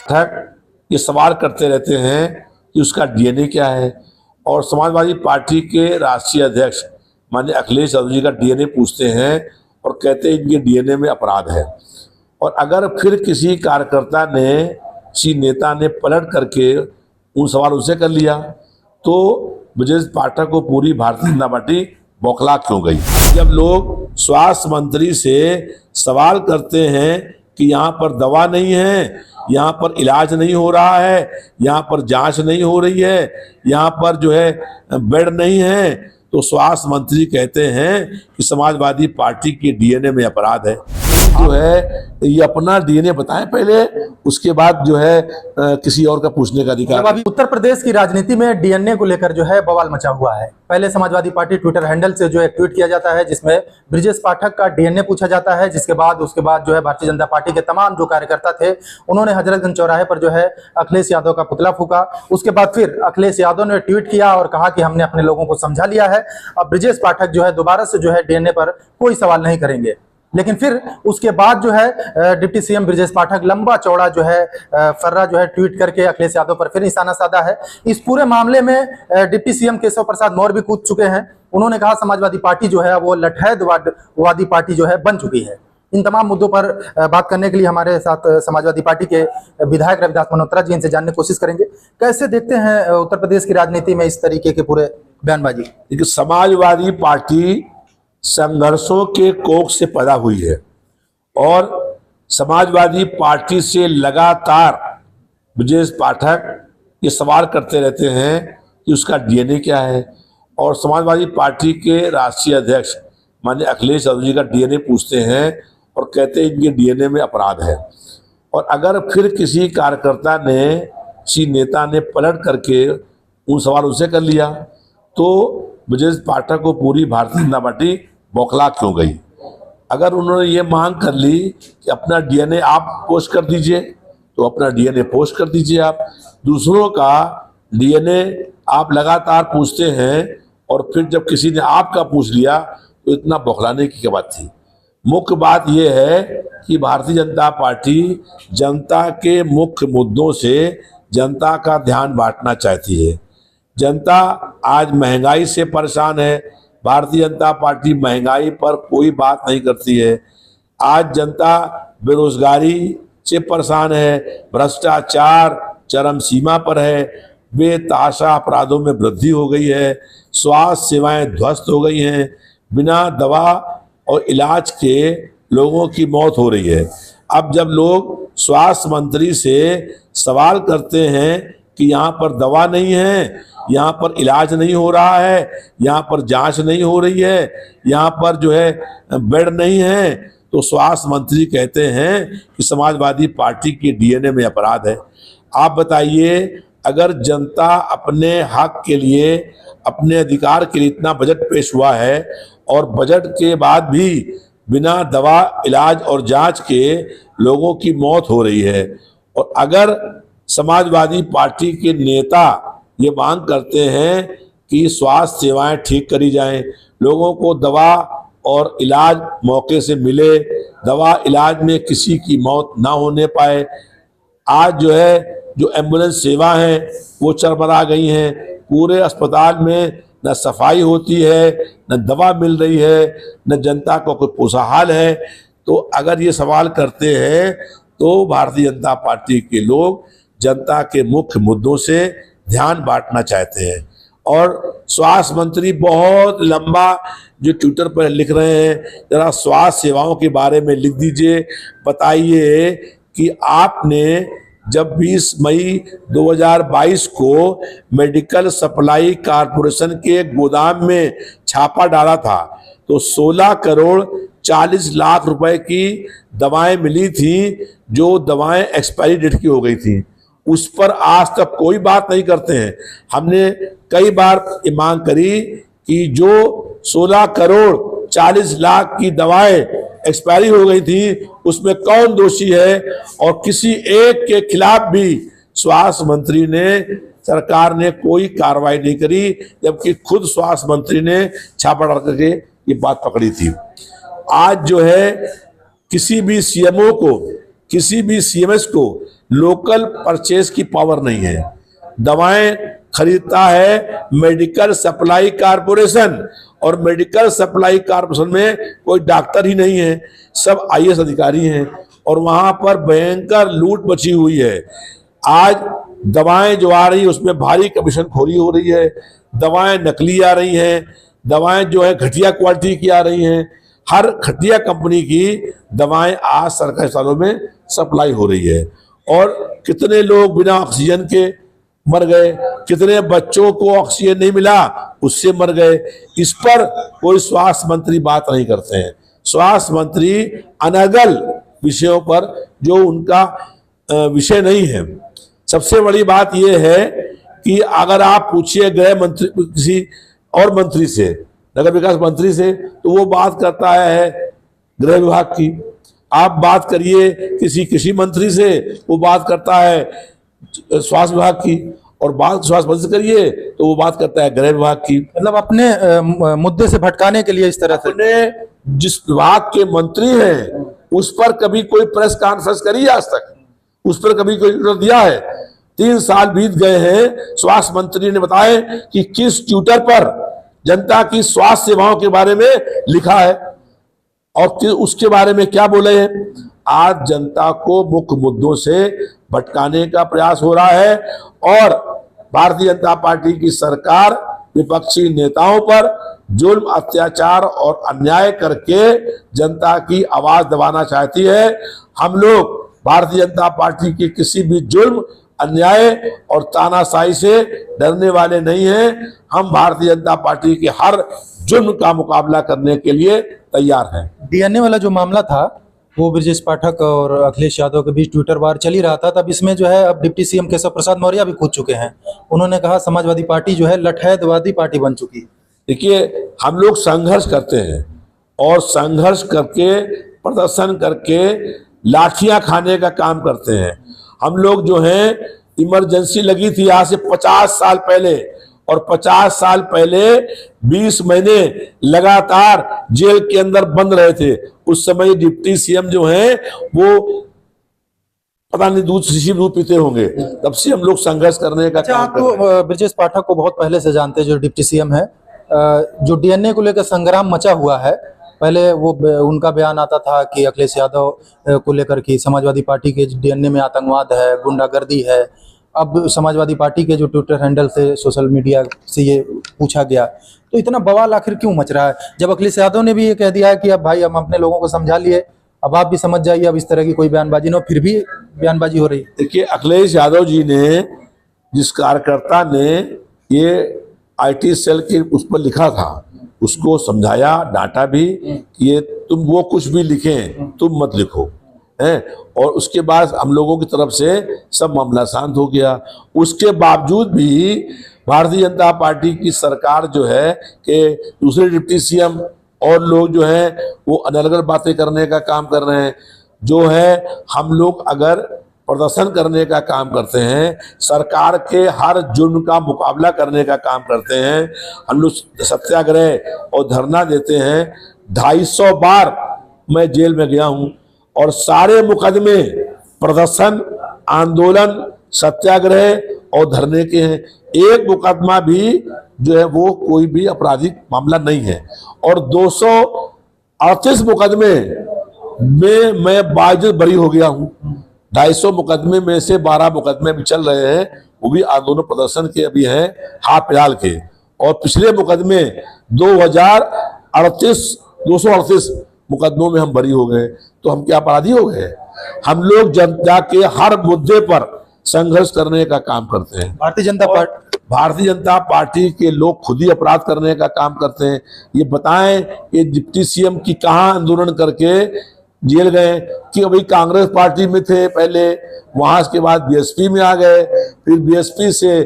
ये सवाल करते रहते हैं कि उसका डीएनए क्या है, और समाजवादी पार्टी के राष्ट्रीय अध्यक्ष माननीय अखिलेश यादव जी का डीएनए पूछते हैं और कहते हैं इनके डीएनए में अपराध है। और अगर फिर किसी कार्यकर्ता ने, किसी नेता ने पलट करके उन सवाल उनसे कर लिया तो ब्रजेश पाठक को पूरी भारतीय जनता पार्टी बौखला क्यों गई। जब लोग स्वास्थ्य मंत्री से सवाल करते हैं कि यहाँ पर दवा नहीं है, यहाँ पर इलाज नहीं हो रहा है, यहाँ पर जांच नहीं हो रही है, यहाँ पर जो है बेड नहीं है, तो स्वास्थ्य मंत्री कहते हैं कि समाजवादी पार्टी के डीएनए में अपराध है। जो है ये अपना डीएनए बताएं पहले, उसके बाद जो है किसी और का पूछने का अधिकार। अभी उत्तर प्रदेश की राजनीति में डीएनए को लेकर जो है बवाल मचा हुआ है। पहले समाजवादी पार्टी ट्विटर हैंडल से जो है ट्वीट किया जाता है जिसमें ब्रजेश पाठक का डीएनए पूछा जाता है, जिसके बाद जो है भारतीय जनता पार्टी के तमाम जो कार्यकर्ता थे उन्होंने हजरतगंज चौराहे पर जो है अखिलेश यादव का पुतला फूका। उसके बाद फिर अखिलेश यादव ने ट्वीट किया और कहा कि हमने अपने लोगों को समझा लिया है, अब ब्रजेश पाठक जो है दोबारा से जो है डीएनए पर कोई सवाल नहीं करेंगे। लेकिन फिर उसके बाद जो है डिप्टी सीएम ब्रजेश पाठक लंबा चौड़ा जो है फर्रा जो है ट्वीट करके अखिलेश यादव पर फिर निशाना साधा है। इस पूरे मामले में डिप्टी सीएम केशव प्रसाद मौर्य भी कूद चुके हैं। उन्होंने कहा समाजवादी पार्टी जो है वो लठैतवादी पार्टी जो है बन चुकी है। इन तमाम मुद्दों पर बात करने के लिए हमारे साथ समाजवादी पार्टी के विधायक रविदास मल्होत्रा जी, इनसे जानने की कोशिश करेंगे कैसे देखते हैं उत्तर प्रदेश की राजनीति में इस तरीके के पूरे बयानबाजी। देखिए, समाजवादी पार्टी संघर्षों के कोख से पैदा हुई है और समाजवादी पार्टी से लगातार ब्रजेश पाठक ये सवाल करते रहते हैं कि उसका डीएनए क्या है, और समाजवादी पार्टी के राष्ट्रीय अध्यक्ष माननीय अखिलेश यादव जी का डीएनए पूछते हैं और कहते हैं इनके डीएनए में अपराध है। और अगर फिर किसी कार्यकर्ता ने, किसी नेता ने पलट करके उन सवाल उनसे कर लिया तो ब्रजेश पाठक को पूरी भारतीय जनता पार्टी बौखला क्यों गई। अगर उन्होंने ये मांग कर ली कि अपना डीएनए आप पोस्ट कर दीजिए तो अपना डीएनए पोस्ट कर दीजिए। आप दूसरों का डीएनए आप लगातार पूछते हैं और फिर जब किसी ने आपका पूछ लिया तो इतना बौखलाने की क्या बात थी। मुख्य बात यह है कि भारतीय जनता पार्टी जनता के मुख्य मुद्दों से जनता का ध्यान बांटना चाहती है। जनता आज महंगाई से परेशान है, भारतीय जनता पार्टी महंगाई पर कोई बात नहीं करती है। आज जनता बेरोजगारी से परेशान है, भ्रष्टाचार चरम सीमा पर है, बेतहाशा अपराधों में वृद्धि हो गई है, स्वास्थ्य सेवाएं ध्वस्त हो गई हैं, बिना दवा और इलाज के लोगों की मौत हो रही है। अब जब लोग स्वास्थ्य मंत्री से सवाल करते हैं कि यहाँ पर दवा नहीं है, यहाँ पर इलाज नहीं हो रहा है, यहाँ पर जांच नहीं हो रही है, यहाँ पर जो है बेड नहीं है, तो स्वास्थ्य मंत्री कहते हैं कि समाजवादी पार्टी के डीएनए में अपराध है। आप बताइए, अगर जनता अपने हक के लिए, अपने अधिकार के लिए इतना बजट पेश हुआ है और बजट के बाद भी बिना दवा, इलाज और जांच के लोगों की मौत हो रही है, और अगर समाजवादी पार्टी के नेता ये मांग करते हैं कि स्वास्थ्य सेवाएं ठीक करी जाएं, लोगों को दवा और इलाज मौके से मिले, दवा इलाज में किसी की मौत ना होने पाए। आज जो है जो एम्बुलेंस सेवा है वो चरमरा गई हैं, पूरे अस्पताल में न सफाई होती है, न दवा मिल रही है, न जनता को कोई पोषाहाल है। तो अगर ये सवाल करते हैं तो भारतीय जनता पार्टी के लोग जनता के मुख्य मुद्दों से ध्यान बांटना चाहते हैं। और स्वास्थ्य मंत्री बहुत लंबा जो ट्विटर पर लिख रहे हैं, जरा स्वास्थ्य सेवाओं के बारे में लिख दीजिए। बताइए कि आपने जब 20 मई 2022 को मेडिकल सप्लाई कॉरपोरेशन के गोदाम में छापा डाला था तो 16 करोड़ 40 लाख रुपए की दवाएं मिली थी, जो दवाएं एक्सपायरी डेट की हो गई थी। उस पर आज तक कोई बात नहीं करते हैं। हमने कई बार ये मांग करी कि जो 16 करोड़ 40 लाख की दवाएं एक्सपायरी हो गई थी उसमें कौन दोषी है, और किसी एक के खिलाफ भी स्वास्थ्य मंत्री ने, सरकार ने कोई कार्रवाई नहीं करी, जबकि खुद स्वास्थ्य मंत्री ने छापा डाल करके ये बात पकड़ी थी। आज जो है किसी भी सीएमओ को, किसी भी सीएमएस को लोकल परचेज की पावर नहीं है। दवाएं खरीदता है मेडिकल सप्लाई कारपोरेशन, और मेडिकल सप्लाई कारपोरेशन में कोई डॉक्टर ही नहीं है, सब आईएएस अधिकारी हैं, और वहां पर भयंकर लूट मची हुई है। आज दवाएं जो आ रही है उसमें भारी कमीशन खोरी हो रही है, दवाएं नकली आ रही हैं, दवाएं जो है घटिया क्वालिटी की आ रही हैं। हर घटिया कंपनी की दवाएं आज सरकारी अस्पतालों में सप्लाई हो रही है, और कितने लोग बिना ऑक्सीजन के मर गए, कितने बच्चों को ऑक्सीजन नहीं मिला उससे मर गए। इस पर कोई स्वास्थ्य मंत्री बात नहीं करते हैं। स्वास्थ्य मंत्री अनर्गल विषयों पर जो उनका विषय नहीं है। सबसे बड़ी बात यह है कि अगर आप पूछिए गृह मंत्री किसी और मंत्री से, नगर विकास मंत्री से, तो वो बात करता है गृह विभाग की। आप बात करिए किसी कृषि मंत्री से, वो बात करता है स्वास्थ्य विभाग की, और बात स्वास्थ्य मंत्री से करिए तो वो बात करता है गृह विभाग की। मतलब अपने मुद्दे से भटकाने के लिए इस तरह से अपने जिस विभाग के मंत्री हैं उस पर कभी कोई प्रेस कॉन्फ्रेंस करी आज तक? उस पर कभी कोई ट्विटर दिया है? 3 साल बीत गए हैं, स्वास्थ्य मंत्री ने बताया कि किस ट्विटर पर जनता की स्वास्थ्य सेवाओं के बारे में लिखा है और उसके बारे में क्या बोले हैं। आज जनता को मुख्य मुद्दों से भटकाने का प्रयास हो रहा है, और भारतीय जनता पार्टी की सरकार विपक्षी नेताओं पर जुल्म, अत्याचार और अन्याय करके जनता की आवाज दबाना चाहती है। हम लोग भारतीय जनता पार्टी की किसी भी जुल्म, अन्याय और तानाशाही से डरने वाले नहीं हैं। हम भारतीय जनता पार्टी के हर जुल्म का मुकाबला करने के लिए तैयार हैं। डीएनए वाला जो मामला था वो ब्रजेश पाठक और अखिलेश यादव के बीच ट्विटर वार चल ही रहा था, तब इसमें जो है अब डिप्टी सीएम केशव प्रसाद मौर्य भी कूद चुके हैं। उन्होंने कहा समाजवादी पार्टी जो है लठैतवादी पार्टी बन चुकी है। देखिए, हम लोग संघर्ष करते हैं, और संघर्ष करके प्रदर्शन करके लाठियां खाने का काम करते हैं। हम लोग जो हैं, इमरजेंसी लगी थी आज से 50 साल पहले, और 50 साल पहले 20 महीने लगातार जेल के अंदर बंद रहे थे। उस समय डिप्टी सीएम जो हैं वो पता नहीं दूध शीशी दूध पीते होंगे, तब से हम लोग संघर्ष करने का काम आप तो ब्रजेश पाठक को बहुत पहले से जानते हैं, जो डिप्टी सीएम है। जो डीएनए को लेकर संग्राम मचा हुआ है, पहले वो उनका बयान आता था कि अखिलेश यादव को लेकर कि समाजवादी पार्टी के डीएनए में आतंकवाद है, गुंडागर्दी है। अब समाजवादी पार्टी के जो ट्विटर हैंडल से सोशल मीडिया से ये पूछा गया, तो इतना बवाल आखिर क्यों मच रहा है? जब अखिलेश यादव ने भी ये कह दिया है कि अब भाई हम अपने लोगों को समझा लिए, अब आप भी समझ जाइए, अब इस तरह की कोई बयानबाजी न हो, फिर भी बयानबाजी हो रही है। देखिए, अखिलेश यादव जी ने, जिस कार्यकर्ता ने ये आईटी सेल के उस पर लिखा था, उसको समझाया, डांटा भी कि ये तुम वो कुछ भी लिखें, तुम मत लिखो हैं। और उसके बाद हम लोगों की तरफ से सब मामला शांत हो गया। उसके बावजूद भी भारतीय जनता पार्टी की सरकार जो है कि दूसरे डिप्टी सीएम और लोग जो हैं वो अनर्गल बातें करने का काम कर रहे हैं। जो है, हम लोग अगर प्रदर्शन करने का काम करते हैं, सरकार के हर जुर्म का मुकाबला करने का काम करते हैं, हम लोग सत्याग्रह और धरना देते हैं। 250 बार मैं जेल में गया हूं, और सारे मुकदमे प्रदर्शन, आंदोलन, सत्याग्रह और धरने के हैं। एक मुकदमा भी जो है वो कोई भी आपराधिक मामला नहीं है, और 238 मुकदमे में मैं बावजूद बरी हो गया हूं। 250 मुकदमे में से 12 मुकदमे भी चल रहे हैं, वो भी आंदोलन प्रदर्शन के अभी हैं, हाल फिलहाल के। और पिछले मुकदमे 238 मुकदमों में हम बरी हो गए, तो हम क्या अपराधी हो गए? हम लोग जनता के हर मुद्दे पर संघर्ष करने का काम करते हैं। भारतीय जनता पार्टी के लोग खुद ही अपराध करने का काम करते हैं। ये बताएं कि डिप्टी सीएम की कहां आंदोलन करके जेल गए? कि अभी कांग्रेस पार्टी में थे पहले, वहां के बाद बीएसपी में आ गए, फिर बीएसपी से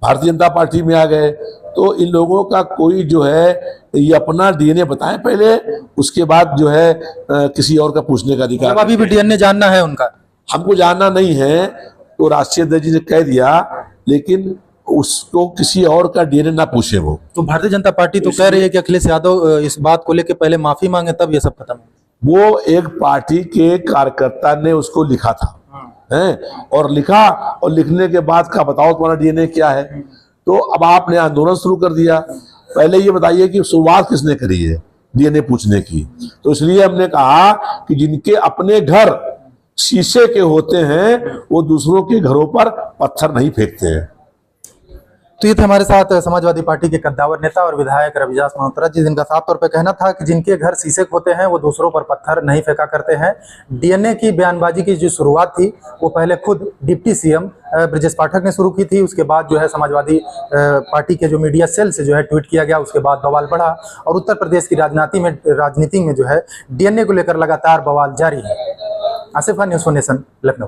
भारतीय जनता पार्टी में आ गए। तो इन लोगों का कोई जो है ये अपना डीएनए बताएं पहले, उसके बाद जो है किसी और का पूछने का अधिकार। अभी भी डीएनए जानना है उनका? हमको जानना नहीं है, तो राष्ट्रीय अध्यक्ष जी ने कह दिया, लेकिन उसको किसी और का डीएनए ना पूछे वो। तो भारतीय जनता पार्टी तो कह रही है कि अखिलेश यादव इस बात को लेकर पहले माफी मांगे, तब ये सब खत्म। वो एक पार्टी के कार्यकर्ता ने उसको लिखा था हैं, और लिखा, और लिखने के बाद का बताओ तुम्हारा डीएनए क्या है। तो अब आपने आंदोलन शुरू कर दिया। पहले ये बताइए कि शुरुआत किसने करी है डीएनए पूछने की। तो इसलिए हमने कहा कि जिनके अपने घर शीशे के होते हैं वो दूसरों के घरों पर पत्थर नहीं फेंकते हैं। तो ये थे हमारे साथ समाजवादी पार्टी के कद्दावर नेता और विधायक रविदास मल्होत्रा जी, जिनका साफ तौर पे कहना था कि जिनके घर शीशे होते हैं वो दूसरों पर पत्थर नहीं फेंका करते हैं। डीएनए की बयानबाजी की जो शुरुआत थी वो पहले खुद डिप्टी सीएम ब्रजेश पाठक ने शुरू की थी। उसके बाद जो है समाजवादी पार्टी के जो मीडिया सेल से जो है ट्वीट किया गया। उसके बाद बवाल बढ़ा और उत्तर प्रदेश की राजनीति में जो है डीएनए को लेकर लगातार बवाल जारी है। Asif Khan, news 4 nation, Lucknow.